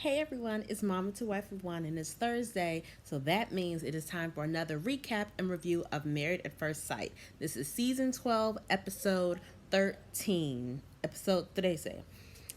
Hey everyone, it's Mama to Wife of One, and it's Thursday, so that means it is time for another recap and review of Married at First Sight. This is season 12, episode 13. Episode 13.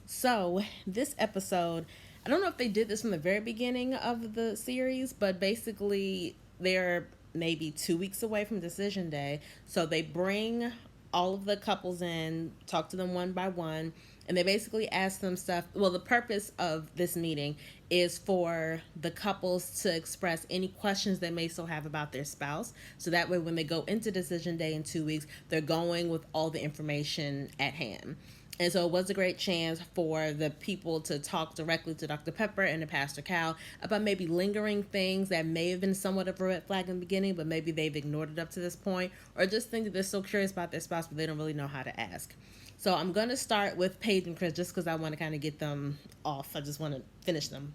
So, this episode, I don't know if they did this from the very beginning of the series, but basically, they're maybe 2 weeks away from decision day. So, they bring all of the couples in, talk to them one by one, and they basically ask them stuff. Well, the purpose of this meeting is for the couples to express any questions they may still have about their spouse. So that way, when they go into decision day in 2 weeks, they're going with all the information at hand. And so it was a great chance for the people to talk directly to Dr. Pepper and to Pastor Cal about maybe lingering things that may have been somewhat of a red flag in the beginning, but maybe they've ignored it up to this point, or just think that they're so curious about their spouse, but they don't really know how to ask. So I'm going to start with Paige and Chris just because I want to kind of get them off. I just want to finish them.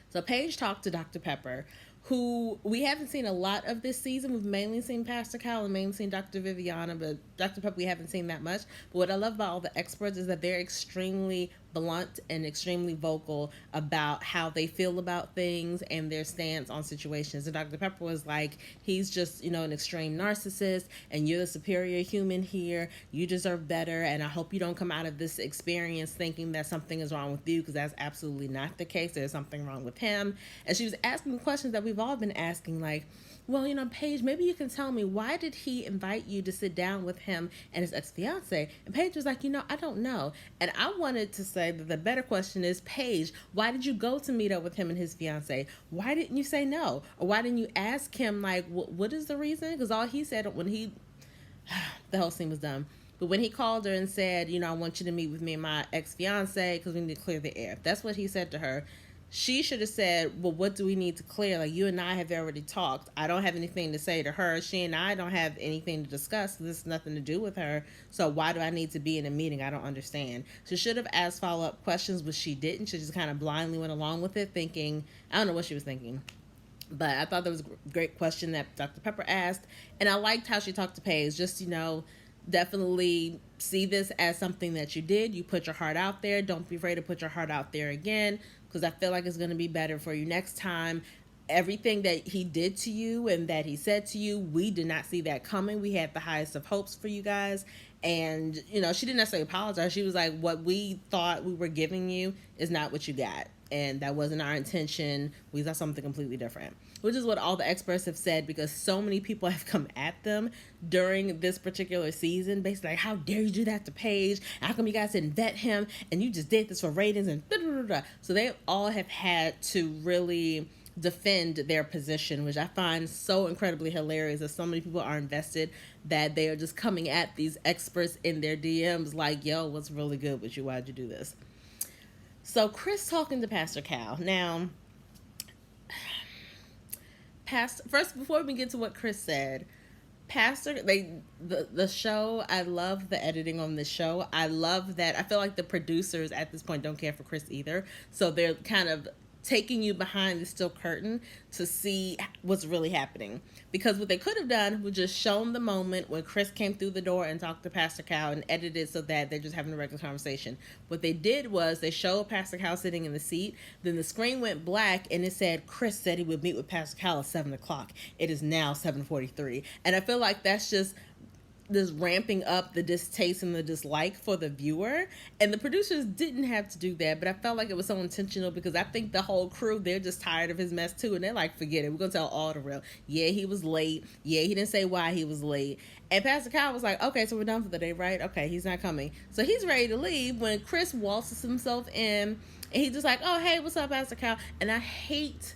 So Paige talked to Dr. Pepper, who we haven't seen a lot of this season. We've mainly seen Pastor Cal and mainly seen Dr. Viviana, but Dr. Pepper we haven't seen that much. But what I love about all the experts is that they're extremely blunt and extremely vocal about how they feel about things and their stance on situations. And Dr. Pepper was like, he's just, an extreme narcissist and you're the superior human here. You deserve better. And I hope you don't come out of this experience thinking that something is wrong with you, because that's absolutely not the case. There's something wrong with him. And she was asking questions that we've all been asking, like, well, Paige, maybe you can tell me, why did he invite you to sit down with him and his ex-fiance? And Paige was like, I don't know. And I wanted to say that the better question is, Paige, why did you go to meet up with him and his fiance? Why didn't you say no? Or why didn't you ask him, like, what is the reason? Because all he said when he, the whole scene was done. But when he called her and said, I want you to meet with me and my ex-fiance because we need to clear the air. That's what he said to her. She should have said, well, what do we need to clear? Like, you and I have already talked. I don't have anything to say to her. She and I don't have anything to discuss. This has nothing to do with her. So why do I need to be in a meeting? I don't understand. She should have asked follow-up questions, but she didn't. She just kind of blindly went along with it, thinking, I don't know what she was thinking. But I thought that was a great question that Dr. Pepper asked. And I liked how she talked to Paige. Just, definitely see this as something that you did. You put your heart out there. Don't be afraid to put your heart out there again, because I feel like it's going to be better for you next time. Everything that he did to you and that he said to you, we did not see that coming. We had the highest of hopes for you guys. And, she didn't necessarily apologize. She was like, what we thought we were giving you is not what you got. And that wasn't our intention. We saw something completely different, which is what all the experts have said, because so many people have come at them during this particular season, basically like, how dare you do that to Paige? How come you guys didn't vet him? And you just did this for ratings and da, da, da, da. So they all have had to really defend their position, which I find so incredibly hilarious, that so many people are invested that they are just coming at these experts in their DMs like, yo, what's really good with you? Why'd you do this? So Chris talking to Pastor Cal. Now, first, before we get to what Chris said, the show, I love the editing on this show. I love that. I feel like the producers at this point don't care for Chris either. So they're kind of taking you behind the steel curtain to see what's really happening. Because what they could have done was just shown the moment when Chris came through the door and talked to Pastor Cal and edited so that they're just having a regular conversation. What they did was they showed Pastor Cal sitting in the seat, then the screen went black and it said Chris said he would meet with Pastor Cal at 7 o'clock. It is now 7:43. And I feel like that's just this ramping up the distaste and the dislike for the viewer. And the producers didn't have to do that, but I felt like it was so intentional, because I think the whole crew, they're just tired of his mess too, and they're like, forget it, we're gonna tell all the real. Yeah, he was late. Yeah, he didn't say why he was late. And Pastor Kyle was like, okay, so we're done for the day, right? Okay, he's not coming. So he's ready to leave when Chris waltzes himself in, and he's just like, oh, hey, what's up, Pastor Kyle? And I hate,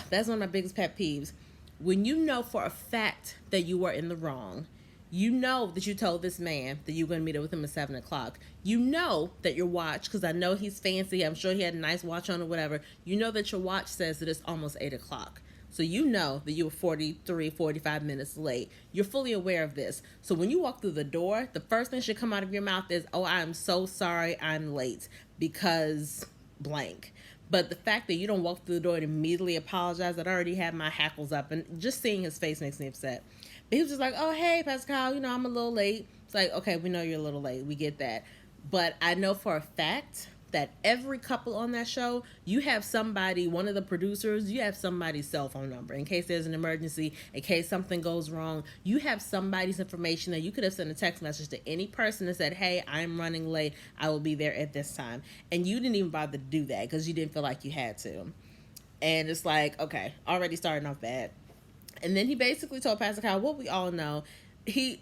that's one of my biggest pet peeves, when you know for a fact that you are in the wrong. You know that you told this man that you're going to meet up with him at 7 o'clock. You know that your watch, because I know he's fancy, I'm sure he had a nice watch on or whatever. You know that your watch says that it's almost 8 o'clock. So you know that you were 43, 45 minutes late. You're fully aware of this. So when you walk through the door, the first thing should come out of your mouth is, oh, I'm so sorry I'm late because blank. But the fact that you don't walk through the door and immediately apologize, I'd already had my hackles up, and just seeing his face makes me upset. But he was just like, oh, hey, Pascal, I'm a little late. It's like, okay, we know you're a little late. We get that. But I know for a fact that every couple on that show, you have somebody, one of the producers, you have somebody's cell phone number in case there's an emergency, in case something goes wrong. You have somebody's information that you could have sent a text message to any person that said, hey, I'm running late, I will be there at this time. And you didn't even bother to do that because you didn't feel like you had to. And it's like, okay, already starting off bad. And then he basically told Pastor Kyle what we all know.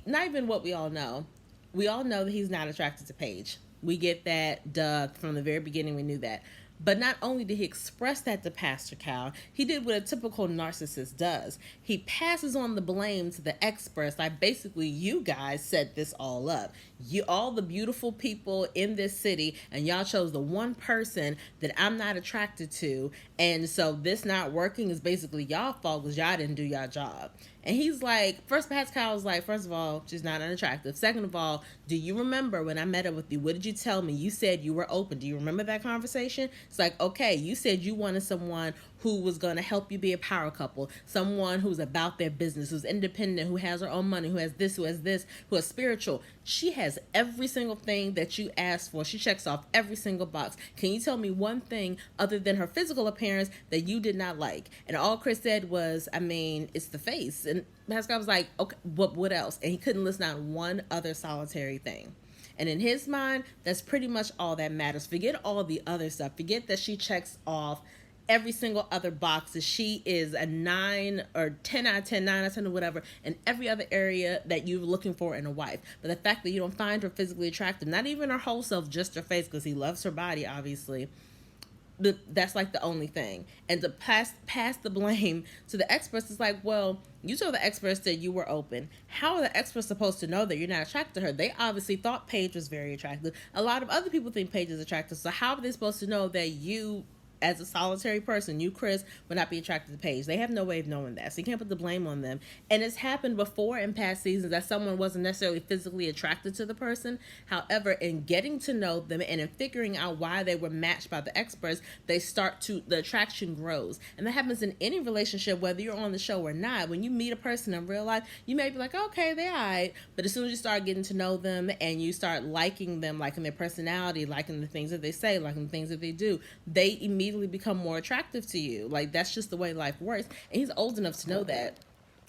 Not even what we all know. We all know that he's not attracted to Paige. We get that, duh, from the very beginning we knew that. But not only did he express that to Pastor Cal, he did what a typical narcissist does. He passes on the blame to the experts, like basically you guys set this all up. You, all the beautiful people in this city, and y'all chose the one person that I'm not attracted to, and so this not working is basically y'all fault because y'all didn't do y'all job. And he's like, first Pascal was like, first of all, she's not unattractive. Second of all, do you remember when I met up with you? What did you tell me? You said you were open. Do you remember that conversation? It's like, okay, you said you wanted someone who was going to help you be a power couple, someone who's about their business, who's independent, who has her own money, who has this, who is spiritual. She has every single thing that you asked for. She checks off every single box. Can you tell me one thing other than her physical appearance that you did not like? And all Chris said was, I mean, it's the face. And Pascal was like, okay, what else? And he couldn't list out one other solitary thing. And in his mind, that's pretty much all that matters. Forget all the other stuff. Forget that she checks off every single other box, that she is a 9 or 10 out of 10, 9 out of 10 or whatever, in every other area that you're looking for in a wife. But the fact that you don't find her physically attractive, not even her whole self, just her face, because he loves her body, obviously, but that's like the only thing. And to pass the blame to the experts is like, well, you told the experts that you were open. How are the experts supposed to know that you're not attracted to her? They obviously thought Paige was very attractive. A lot of other people think Paige is attractive. So how are they supposed to know that you, as a solitary person, you, Chris, would not be attracted to Paige? They have no way of knowing that. So you can't put the blame on them. And it's happened before in past seasons that someone wasn't necessarily physically attracted to the person. However, in getting to know them and in figuring out why they were matched by the experts, the attraction grows. And that happens in any relationship, whether you're on the show or not. When you meet a person in real life, you may be like, okay, they're all right. But as soon as you start getting to know them and you start liking them, liking their personality, liking the things that they say, liking the things that they do, they immediately become more attractive to you. Like, that's just the way life works. And he's old enough to know that.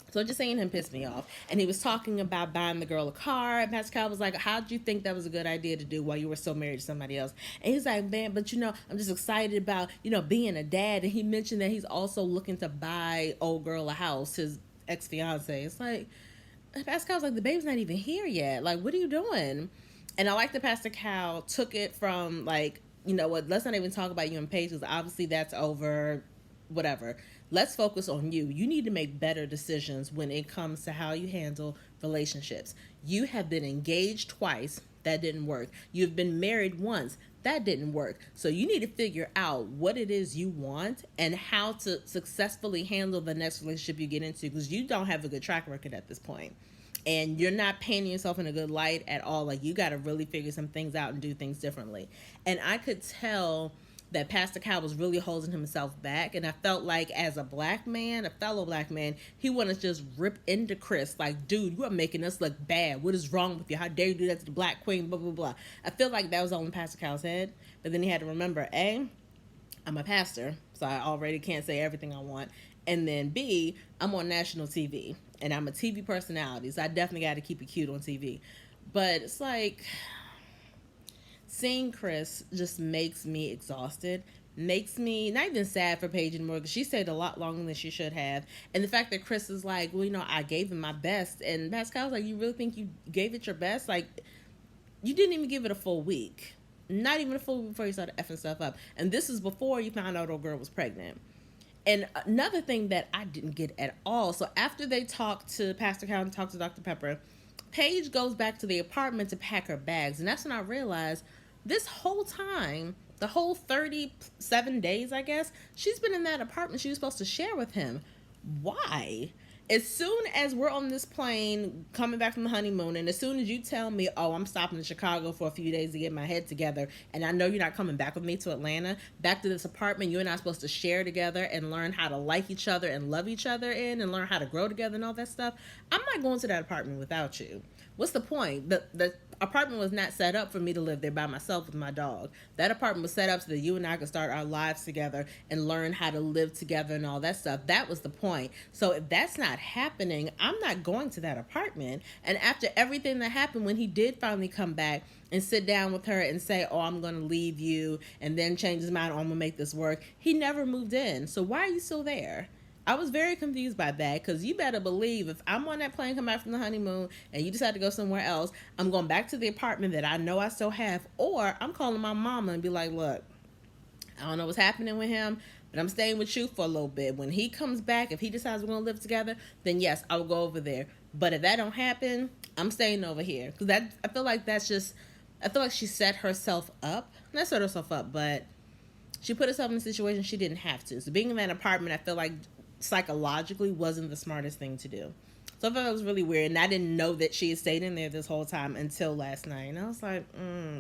So just saying him pissed me off. And he was talking about buying the girl a car. And Pascal was like, how'd you think that was a good idea to do while you were so married to somebody else? And he's like, man, but I'm just excited about, being a dad. And he mentioned that he's also looking to buy old girl a house, his ex-fiance. It's like, Pascal's like, the baby's not even here yet. Like, what are you doing? And I like that Pastor Cal took it from, like, you know what, let's not even talk about you and Paige, because obviously that's over, whatever. Let's focus on you. You need to make better decisions when it comes to how you handle relationships. You have been engaged twice. That didn't work. You've been married once. That didn't work. So you need to figure out what it is you want and how to successfully handle the next relationship you get into, because you don't have a good track record at this point. And you're not painting yourself in a good light at all. Like, you got to really figure some things out and do things differently. And I could tell that Pastor Cal was really holding himself back. And I felt like, as a black man, a fellow black man, he wanted to just rip into Chris. Like, dude, you are making us look bad. What is wrong with you? How dare you do that to the black queen? Blah, blah, blah. I feel like that was all in Pastor Cal's head. But then he had to remember, A, I'm a pastor, so I already can't say everything I want. And then B, I'm on national TV. And I'm a TV personality, so I definitely got to keep it cute on TV. But it's like, seeing Chris just makes me exhausted. Makes me not even sad for Paige anymore, because she stayed a lot longer than she should have. And the fact that Chris is like, well, I gave him my best. And Pascal's like, you really think you gave it your best? Like, you didn't even give it a full week. Not even a full week before you started effing stuff up. And this is before you found out old girl was pregnant. And another thing that I didn't get at all, so after they talked to Pastor Cal and talked to Dr. Pepper, Paige goes back to the apartment to pack her bags. And that's when I realized this whole time, the whole 37 days, I guess, she's been in that apartment she was supposed to share with him. Why? As soon as we're on this plane coming back from the honeymoon, and as soon as you tell me, oh, I'm stopping in Chicago for a few days to get my head together, and I know you're not coming back with me to Atlanta, back to this apartment you and I are supposed to share together and learn how to like each other and love each other in and learn how to grow together and all that stuff, I'm not going to that apartment without you. what's the point? The apartment was not set up for me to live there by myself with my dog. That apartment was set up so that you and I could start our lives together and learn how to live together and all that stuff. That was the point. So if that's not happening, I'm not going to that apartment. And after everything that happened, when he did finally come back and sit down with her and say, oh, I'm going to leave you, and then change his mind, oh, I'm going to make this work, he never moved in. So why are you still there? I was very confused by that, because you better believe if I'm on that plane coming back from the honeymoon and you decide to go somewhere else, I'm going back to the apartment that I know I still have, or I'm calling my mama and be like, look, I don't know what's happening with him, but I'm staying with you for a little bit. When he comes back, if he decides we're going to live together, then yes, I will go over there. But if that don't happen, I'm staying over here. Because I feel like she set herself up. Not set herself up, but she put herself in a situation she didn't have to. So being in that apartment, I feel like psychologically wasn't the smartest thing to do. So I thought it was really weird, and I didn't know that she had stayed in there this whole time until last night. And I was like,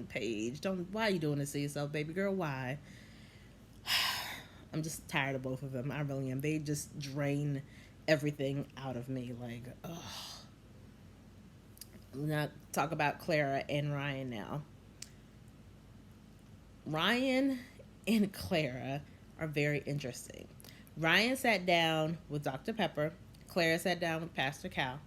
Paige, why are you doing this to yourself, baby girl? Why? I'm just tired of both of them. I really am. They just drain everything out of me. Like, ugh. I'm gonna talk about Clara and Ryan now. Ryan and Clara are very interesting. Ryan sat down with Dr. Pepper. Clara sat down with Pastor Cal.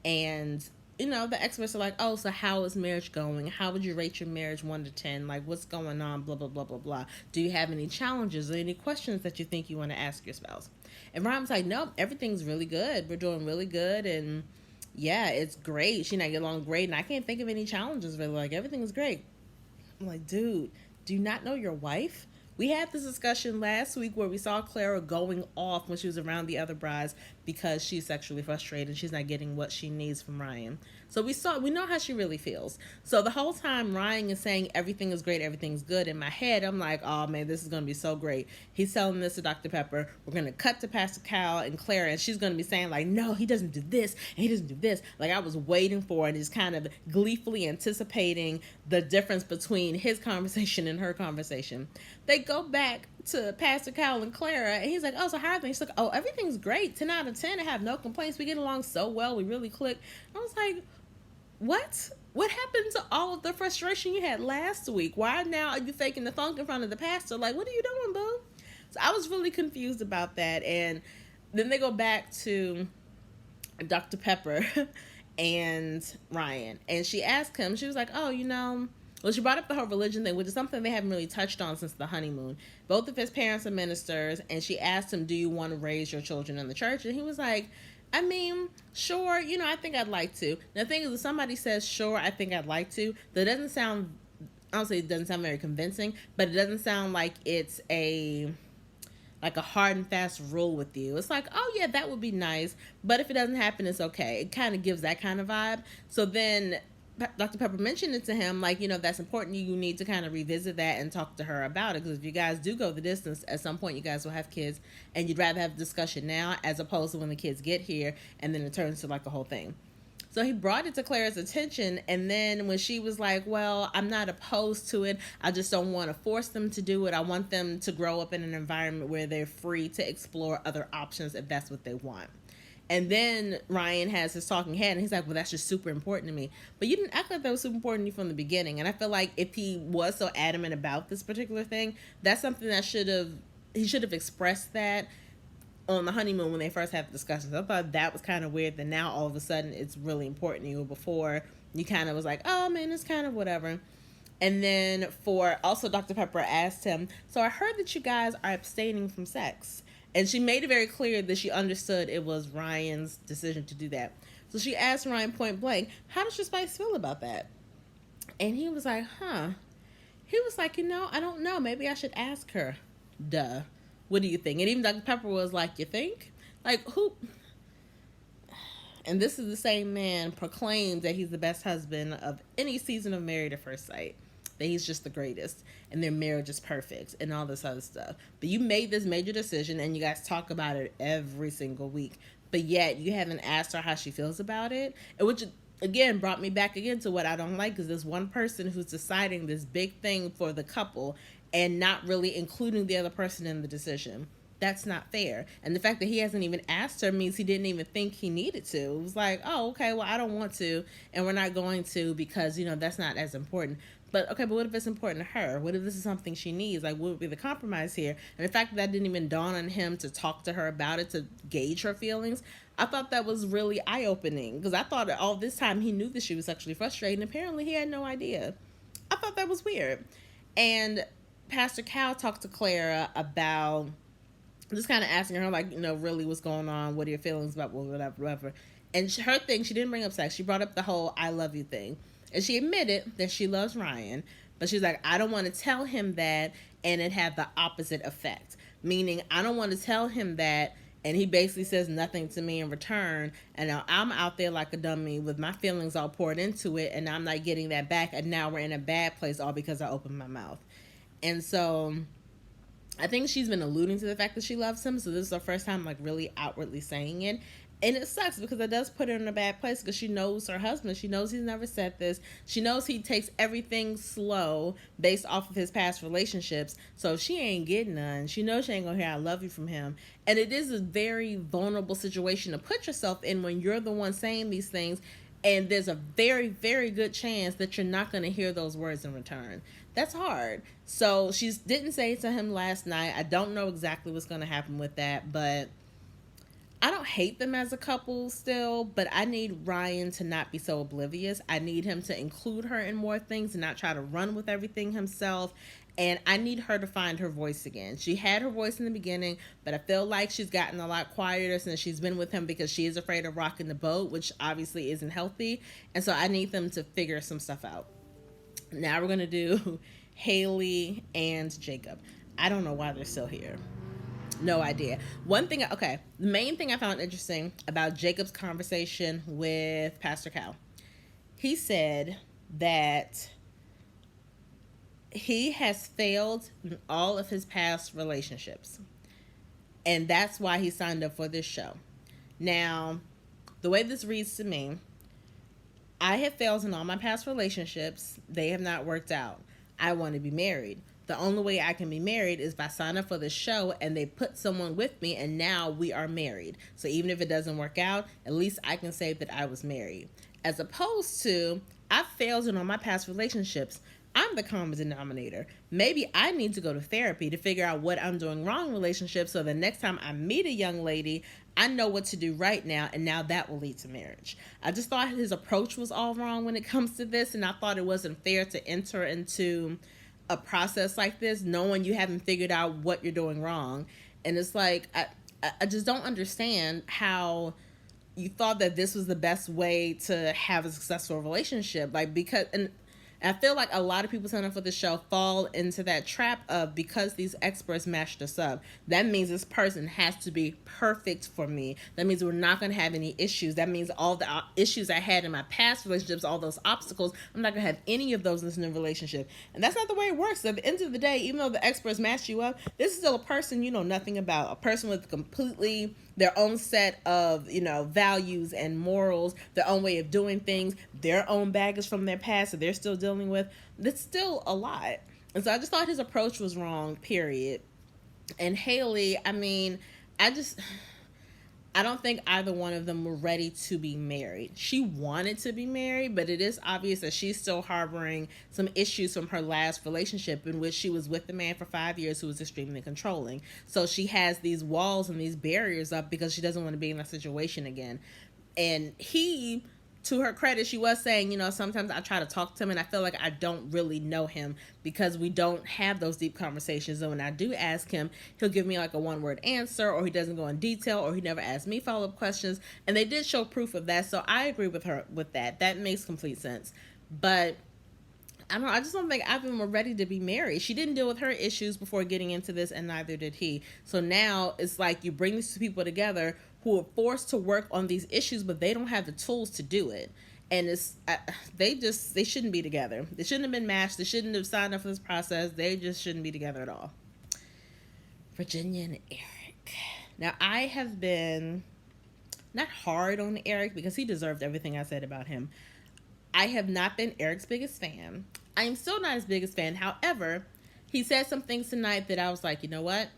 And, the experts are like, oh, so how is marriage going? How would you rate your marriage 1 to 10? Like, what's going on? Blah, blah, blah, blah, blah. Do you have any challenges or any questions that you think you want to ask your spouse? And Ryan's like, no, everything's really good. We're doing really good. And, yeah, it's great. She and I get along great. And I can't think of any challenges, really. Like, everything's great. I'm like, dude, do you not know your wife? We had this discussion last week where we saw Clara going off when she was around the other brides because she's sexually frustrated and she's not getting what she needs from Ryan. So we know how she really feels. So the whole time Ryan is saying everything is great, everything's good, in my head I'm like, oh man, this is going to be so great. He's telling this to Dr. Pepper. We're going to cut to Pastor Cal and Clara, and she's going to be saying like, no, he doesn't do this and he doesn't do this. Like, I was waiting for it and just kind of gleefully anticipating the difference between his conversation and her conversation. They go back to Pastor Cal and Clara, and he's like, oh, so how are things? She's like, oh, everything's great. 10 out of 10. I have no complaints. We get along so well. We really click. I was like, what? What happened to all of the frustration you had last week? Why now are you faking the funk in front of the pastor? Like, what are you doing, boo? So I was really confused about that. And then they go back to Dr. Pepper and Ryan. And she asked him, she was like, oh, well, she brought up the whole religion thing, which is something they haven't really touched on since the honeymoon. Both of his parents are ministers, and she asked him, do you want to raise your children in the church? And he was like, I mean, sure, I think I'd like to. Now, the thing is, if somebody says, sure, I think I'd like to, that doesn't sound, honestly, it doesn't sound very convincing, but it doesn't sound like it's a hard and fast rule with you. It's like, oh yeah, that would be nice, but if it doesn't happen, it's okay. It kind of gives that kind of vibe. So then Dr. Pepper mentioned it to him, like, that's important. You need to kind of revisit that and talk to her about it, because if you guys do go the distance, at some point you guys will have kids, and you'd rather have a discussion now as opposed to when the kids get here and then it turns to like a whole thing. So he brought it to Clara's attention, and then when she was like, well, I'm not opposed to it, I just don't want to force them to do it. I want them to grow up in an environment where they're free to explore other options if that's what they want. And then Ryan has his talking head, and he's like, well, that's just super important to me. But you didn't act like that was super important to you from the beginning. And I feel like if he was so adamant about this particular thing, that's something that he should have expressed that on the honeymoon when they first had the discussions. I thought that was kind of weird that now all of a sudden it's really important to you. Before, you kind of was like, oh man, it's kind of whatever. And then also Dr. Pepper asked him, so I heard that you guys are abstaining from sex. And she made it very clear that she understood it was Ryan's decision to do that. So she asked Ryan point blank, how does your spouse feel about that? And he was like, He was like, I don't know. Maybe I should ask her. Duh. What do you think? And even Dr. Pepper was like, you think? Like, who? And this is the same man proclaims that he's the best husband of any season of Married at First Sight. That he's just the greatest and their marriage is perfect and all this other stuff. But you made this major decision and you guys talk about it every single week. But yet you haven't asked her how she feels about it. And which, again, brought me back again to what I don't like, is this one person who's deciding this big thing for the couple and not really including the other person in the decision. that's not fair. And the fact that he hasn't even asked her means he didn't even think he needed to. It was like, oh, okay, well, I don't want to, and we're not going to because, that's not as important. But okay, but what if it's important to her? What if this is something she needs? Like, what would be the compromise here? And the fact that didn't even dawn on him to talk to her about it, to gauge her feelings, I thought that was really eye opening, because I thought that all this time he knew that she was sexually frustrated, and apparently he had no idea. I thought that was weird. And Pastor Cal talked to Clara about just kind of asking her, like, really what's going on? What are your feelings about whatever? And her thing, she didn't bring up sex. She brought up the whole I love you thing. And she admitted that she loves Ryan, but she's like, I don't want to tell him that and it have the opposite effect. Meaning, I don't want to tell him that and he basically says nothing to me in return, and now I'm out there like a dummy with my feelings all poured into it, and I'm not getting that back, and now we're in a bad place all because I opened my mouth. And so I think she's been alluding to the fact that she loves him, so this is her first time like really outwardly saying it. And it sucks because it does put her in a bad place, because she knows her husband. She knows he's never said this. She knows he takes everything slow based off of his past relationships. So if she ain't getting none, she knows she ain't going to hear I love you from him. And it is a very vulnerable situation to put yourself in when you're the one saying these things. And there's a very, very good chance that you're not going to hear those words in return. That's hard. So she didn't say it to him last night. I don't know exactly what's going to happen with that, but I don't hate them as a couple still, but I need Ryan to not be so oblivious. I need him to include her in more things and not try to run with everything himself. And I need her to find her voice again. She had her voice in the beginning, but I feel like she's gotten a lot quieter since she's been with him, because she is afraid of rocking the boat, which obviously isn't healthy. And so I need them to figure some stuff out. Now we're going to do Haley and Jacob. I don't know why they're still here. No idea. The main thing I found interesting about Jacob's conversation with Pastor Cal, he said that he has failed in all of his past relationships, and that's why he signed up for this show. Now, the way this reads to me, I have failed in all my past relationships. They have not worked out. I want to be married. The only way I can be married is by signing up for the show, and they put someone with me, and now we are married. So even if it doesn't work out, at least I can say that I was married. As opposed to, I've failed in all my past relationships. I'm the common denominator. Maybe I need to go to therapy to figure out what I'm doing wrong in relationships, so the next time I meet a young lady, I know what to do right now, and now that will lead to marriage. I just thought his approach was all wrong when it comes to this, and I thought it wasn't fair to enter into a process like this knowing you haven't figured out what you're doing wrong. And it's like, I just don't understand how you thought that this was the best way to have a successful relationship. Like, because, and I feel like a lot of people signing up for the show fall into that trap of, because these experts matched us up, that means this person has to be perfect for me. That means we're not going to have any issues. That means all the issues I had in my past relationships, all those obstacles, I'm not going to have any of those in this new relationship. And that's not the way it works. At the end of the day, even though the experts match you up, this is still a person you know nothing about. A person with completely their own set of, values and morals, their own way of doing things, their own baggage from their past that they're still dealing with. That's still a lot. And so I just thought his approach was wrong, period. And Haley, I don't think either one of them were ready to be married. She wanted to be married, but it is obvious that she's still harboring some issues from her last relationship, in which she was with the man for 5 years who was extremely controlling. So she has these walls and these barriers up because she doesn't want to be in that situation again. And he, to her credit, she was saying, sometimes I try to talk to him and I feel like I don't really know him because we don't have those deep conversations. And when I do ask him, he'll give me like a one-word answer, or he doesn't go in detail, or he never asks me follow-up questions. And they did show proof of that. So I agree with her with that. That makes complete sense. But I just don't think either of them were ready to be married. She didn't deal with her issues before getting into this, and neither did he. So now it's like you bring these two people together who are forced to work on these issues, but they don't have the tools to do it. And they shouldn't be together. They shouldn't have been matched. They shouldn't have signed up for this process. They just shouldn't be together at all. Virginia and Eric. Now, I have been not hard on Eric because he deserved everything I said about him. I have not been Eric's biggest fan. I am still not his biggest fan. However, he said some things tonight that I was like, you know what?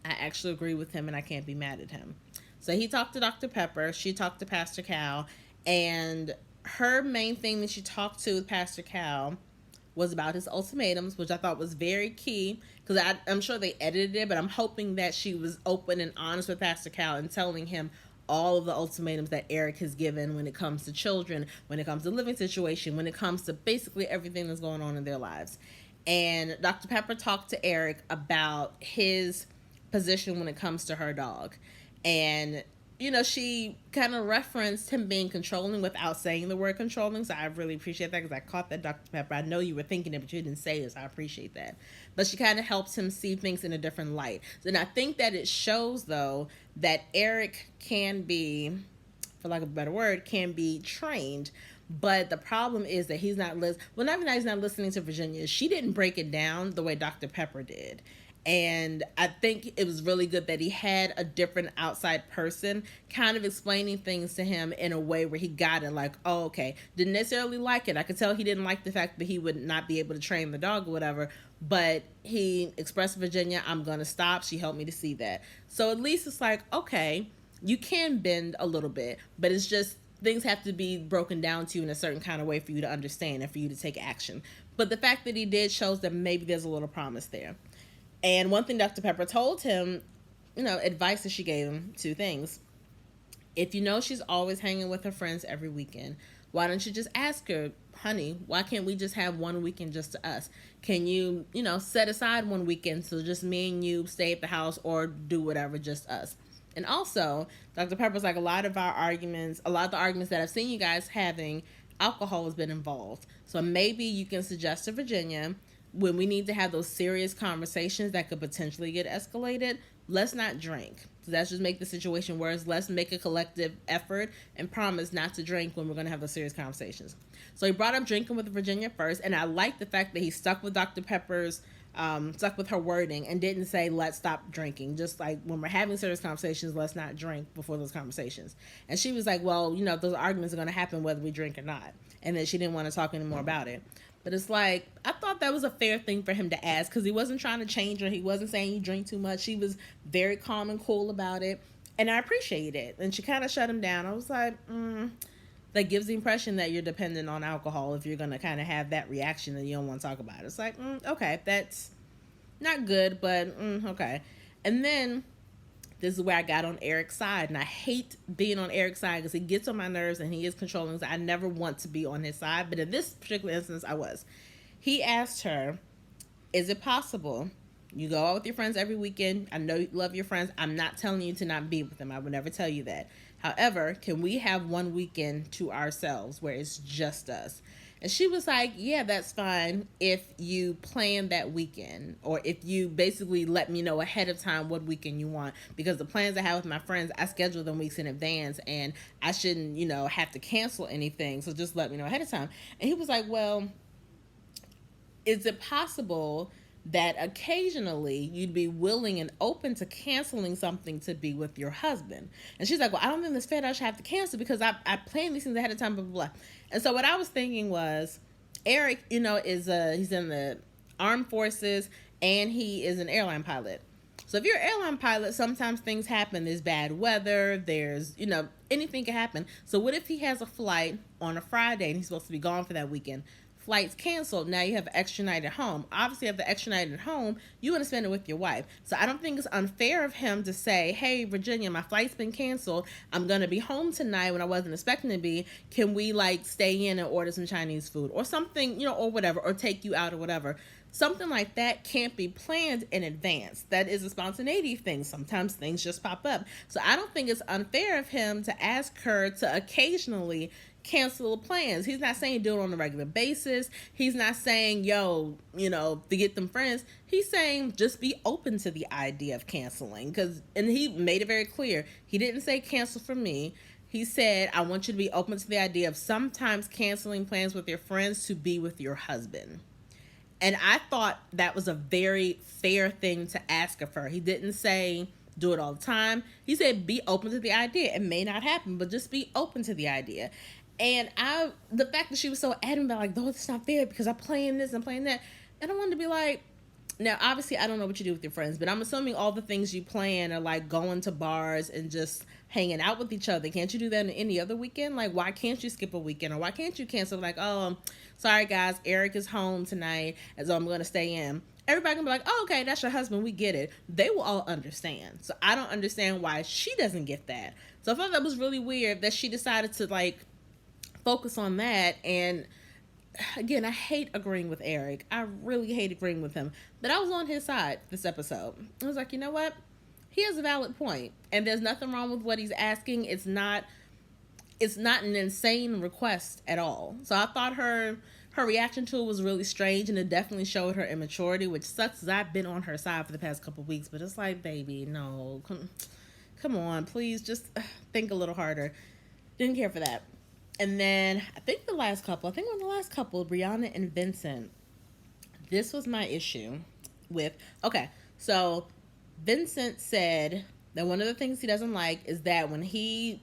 I actually agree with him and I can't be mad at him. So he talked to Dr. Pepper, she talked to Pastor Cal, and her main thing that she talked to with Pastor Cal was about his ultimatums, which I thought was very key because I'm sure they edited it, but I'm hoping that she was open and honest with Pastor Cal and telling him all of the ultimatums that Eric has given when it comes to children, when it comes to living situation, when it comes to basically everything that's going on in their lives. And Dr. Pepper talked to Eric about his position when it comes to her dog. And she kind of referenced him being controlling without saying the word controlling. So I really appreciate that because I caught that, Dr. Pepper. I know you were thinking it, but you didn't say it, so I appreciate that. But she kind of helps him see things in a different light. And I think that it shows, though, that Eric can be, for lack of a better word, can be trained. But the problem is that he's not listening. Well, not even that he's not listening to Virginia. She didn't break it down the way Dr. Pepper did. And I think it was really good that he had a different outside person kind of explaining things to him in a way where he got it, like, oh, okay. Didn't necessarily like it. I could tell he didn't like the fact that he would not be able to train the dog or whatever, but he expressed to Virginia, I'm going to stop. She helped me to see that. So at least it's like, okay, you can bend a little bit, but it's just things have to be broken down to you in a certain kind of way for you to understand and for you to take action. But the fact that he did shows that maybe there's a little promise there. And one thing Dr. Pepper told him, advice that she gave him, two things. If you know she's always hanging with her friends every weekend, why don't you just ask her, honey, why can't we just have one weekend just to us? Can you, set aside one weekend so just me and you stay at the house or do whatever, just us? And also, Dr. Pepper's like, a lot of the arguments that I've seen you guys having, alcohol has been involved. So maybe you can suggest to Virginia, when we need to have those serious conversations that could potentially get escalated, let's not drink. So let's just make the situation worse. Let's make a collective effort and promise not to drink when we're going to have those serious conversations. So he brought up drinking with Virginia first, and I like the fact that he stuck with Dr. Pepper's stuck with her wording and didn't say let's stop drinking. Just like when we're having serious conversations, let's not drink before those conversations. And she was like, well, those arguments are going to happen whether we drink or not. And then she didn't want to talk anymore about it. But it's like, I thought that was a fair thing for him to ask because he wasn't trying to change her. He wasn't saying you drink too much. He was very calm and cool about it. And I appreciate it. And she kind of shut him down. I was like, that gives the impression that you're dependent on alcohol if you're going to kind of have that reaction that you don't want to talk about. It's like, okay, that's not good, but okay. And then this is where I got on Eric's side. And I hate being on Eric's side because he gets on my nerves and he is controlling. So I never want to be on his side. But in this particular instance, I was. He asked her, is it possible you go out with your friends every weekend? I know you love your friends. I'm not telling you to not be with them. I would never tell you that. However, can we have one weekend to ourselves where it's just us? And she was like, yeah, that's fine if you plan that weekend or if you basically let me know ahead of time what weekend you want, because the plans I have with my friends, I schedule them weeks in advance and I shouldn't, have to cancel anything. So just let me know ahead of time. And he was like, well, is it possible that occasionally you'd be willing and open to canceling something to be with your husband? And she's like, well, I don't think it's fair that I should have to cancel because I planned these things ahead of time, blah, blah, blah. And so what I was thinking was, Eric, he's in the armed forces and he is an airline pilot. So if you're an airline pilot, sometimes things happen. There's bad weather. There's, anything can happen. So what if he has a flight on a Friday and he's supposed to be gone for that weekend? Flight's canceled. Now you have an extra night at home. Obviously, you have the extra night at home. You want to spend it with your wife. So I don't think it's unfair of him to say, hey, Virginia, my flight's been canceled. I'm going to be home tonight when I wasn't expecting to be. Can we stay in and order some Chinese food or something, or whatever, or take you out or whatever. Something like that can't be planned in advance. That is a spontaneity thing. Sometimes things just pop up. So I don't think it's unfair of him to ask her to occasionally cancel plans. He's not saying do it on a regular basis. He's not saying, to get them friends. He's saying just be open to the idea of canceling. And he made it very clear. He didn't say cancel for me. He said, I want you to be open to the idea of sometimes canceling plans with your friends to be with your husband. And I thought that was a very fair thing to ask of her. He didn't say do it all the time. He said be open to the idea. It may not happen, but just be open to the idea. And the fact that she was so adamant about no, it's not fair because I'm playing this and playing that. And I wanted to be like, Now, obviously, I don't know what you do with your friends, but I'm assuming all the things you plan are like going to bars and just hanging out with each other. Can't you do that on any other weekend? Like, why can't you skip a weekend, or why can't you cancel? Like, oh, sorry guys, Eric is home tonight, and so I'm going to stay in. Everybody can be like, oh, okay, that's your husband. We get it. They will all understand. So I don't understand why she doesn't get that. So I thought that was really weird that she decided to like focus on that. And again, I hate agreeing with Eric. I really hate agreeing with him. But I was on his side this episode. I was like, you know what? He has a valid point, and there's nothing wrong with what he's asking. It's not an insane request at all. So I thought her reaction to it was really strange, and it definitely showed her immaturity, which sucks because I've been on her side for the past couple of weeks. But it's like, baby, no, come on, please, just think a little harder. Didn't care for that. And then I think one of the last couple, Brianna and Vincent. This was my issue with. Okay, so Vincent said that one of the things he doesn't like is that when he,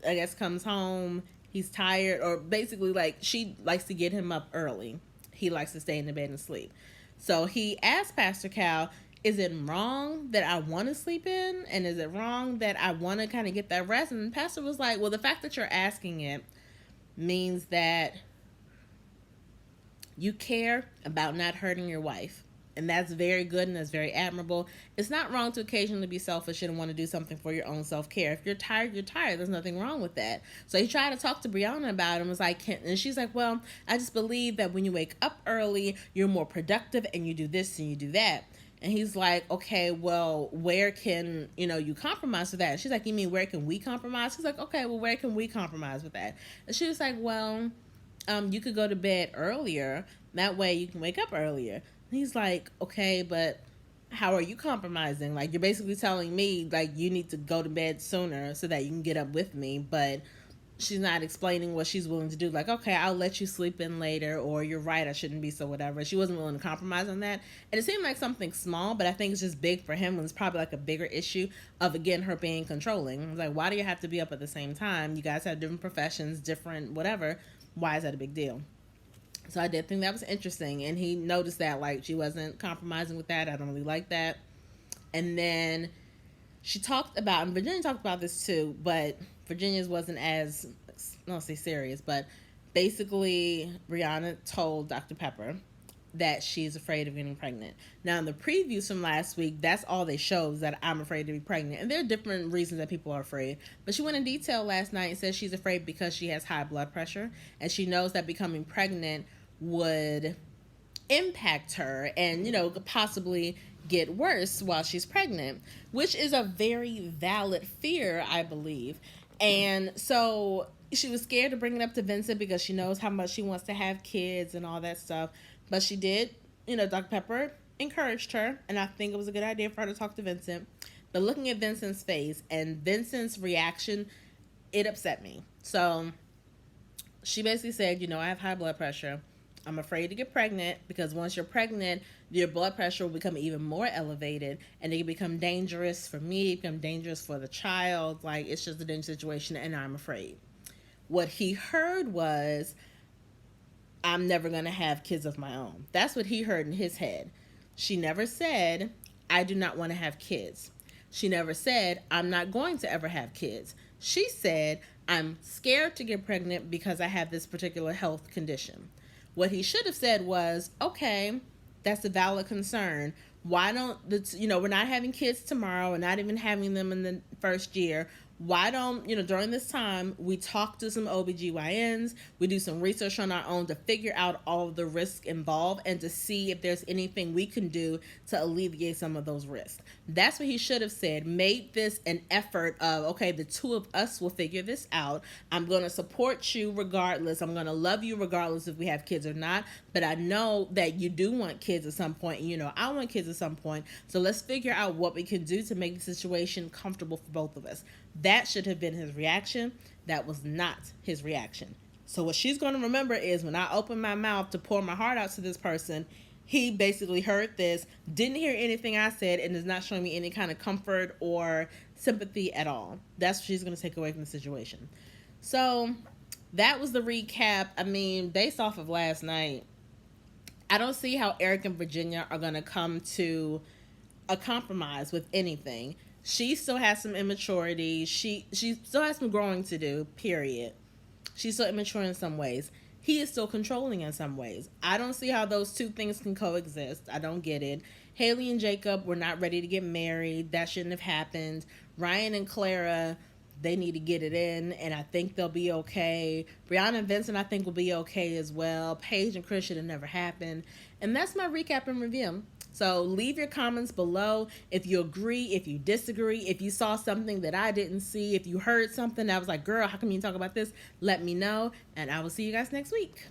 I guess, comes home, he's tired, or basically like she likes to get him up early. He likes to stay in the bed and sleep. So he asked Pastor Cal, is it wrong that I want to sleep in? And is it wrong that I want to kind of get that rest? And the pastor was like, well, the fact that you're asking it means that you care about not hurting your wife. And that's very good and that's very admirable. It's not wrong to occasionally be selfish and want to do something for your own self-care. If you're tired, you're tired. There's nothing wrong with that. So he tried to talk to Brianna about it and was like, and she's like, well, I just believe that when you wake up early, you're more productive and you do this and you do that. And he's like, okay, well, where can, you compromise with that? And she's like, you mean where can we compromise? He's like, okay, well, where can we compromise with that? And she was like, well, you could go to bed earlier. That way you can wake up earlier. And he's like, okay, but how are you compromising? Like, you're basically telling me, like, you need to go to bed sooner so that you can get up with me. But she's not explaining what she's willing to do. Like, okay, I'll let you sleep in later, or you're right, I shouldn't be, so whatever. She wasn't willing to compromise on that. And it seemed like something small, but I think it's just big for him, and it's probably like a bigger issue of, again, her being controlling. I was like, why do you have to be up at the same time? You guys have different professions, different whatever. Why is that a big deal? So I did think that was interesting, and he noticed that, like, she wasn't compromising with that. I don't really like that. And then she talked about, and Virginia talked about this too, but Virginia's wasn't as, I don't say serious, but basically Brianna told Dr. Pepper that she's afraid of getting pregnant. Now, in the previews from last week, that's all they showed, is that I'm afraid to be pregnant. And there are different reasons that people are afraid. But she went in detail last night and said she's afraid because she has high blood pressure, and she knows that becoming pregnant would impact her and, possibly get worse while she's pregnant, which is a very valid fear, I believe. And so she was scared to bring it up to Vincent because she knows how much she wants to have kids and all that stuff. But she did, Dr. Pepper encouraged her, and I think it was a good idea for her to talk to Vincent. But looking at Vincent's face and Vincent's reaction, it upset me. So she basically said, I have high blood pressure. I'm afraid to get pregnant because once you're pregnant, your blood pressure will become even more elevated, and it can become dangerous for me, become dangerous for the child. Like, it's just a dangerous situation, and I'm afraid. What he heard was, I'm never going to have kids of my own. That's what he heard in his head. She never said, I do not want to have kids. She never said, I'm not going to ever have kids. She said, I'm scared to get pregnant because I have this particular health condition. What he should have said was, okay, that's a valid concern. Why don't, we're not having kids tomorrow. We're not even having them in the first year. Why don't, during this time, we talk to some OBGYNs, we do some research on our own to figure out all of the risks involved and to see if there's anything we can do to alleviate some of those risks. That's what he should have said. Made this an effort of, okay, the two of us will figure this out. I'm going to support you regardless. I'm going to love you regardless if we have kids or not. But I know that you do want kids at some point. And, I want kids at some point. So let's figure out what we can do to make the situation comfortable for both of us. That should have been his reaction. That was not his reaction. So what she's going to remember is when I opened my mouth to pour my heart out to this person, he basically heard this, didn't hear anything I said, and is not showing me any kind of comfort or sympathy at all. That's what she's going to take away from the situation. So that was the recap. I mean, based off of last night, I don't see how Eric and Virginia are going to come to a compromise with anything. She still has some immaturity. She still has some growing to do, period. She's still immature in some ways. He is still controlling in some ways. I don't see how those two things can coexist. I don't get it. Haley and Jacob were not ready to get married. That shouldn't have happened. Ryan and Clara, they need to get it in, and I think they'll be okay. Brianna and Vincent, I think, will be okay as well. Paige and Chris should have never happened. And that's my recap and review. So leave your comments below if you agree, if you disagree, if you saw something that I didn't see, if you heard something that was like, girl, how come you talk about this? Let me know, and I will see you guys next week.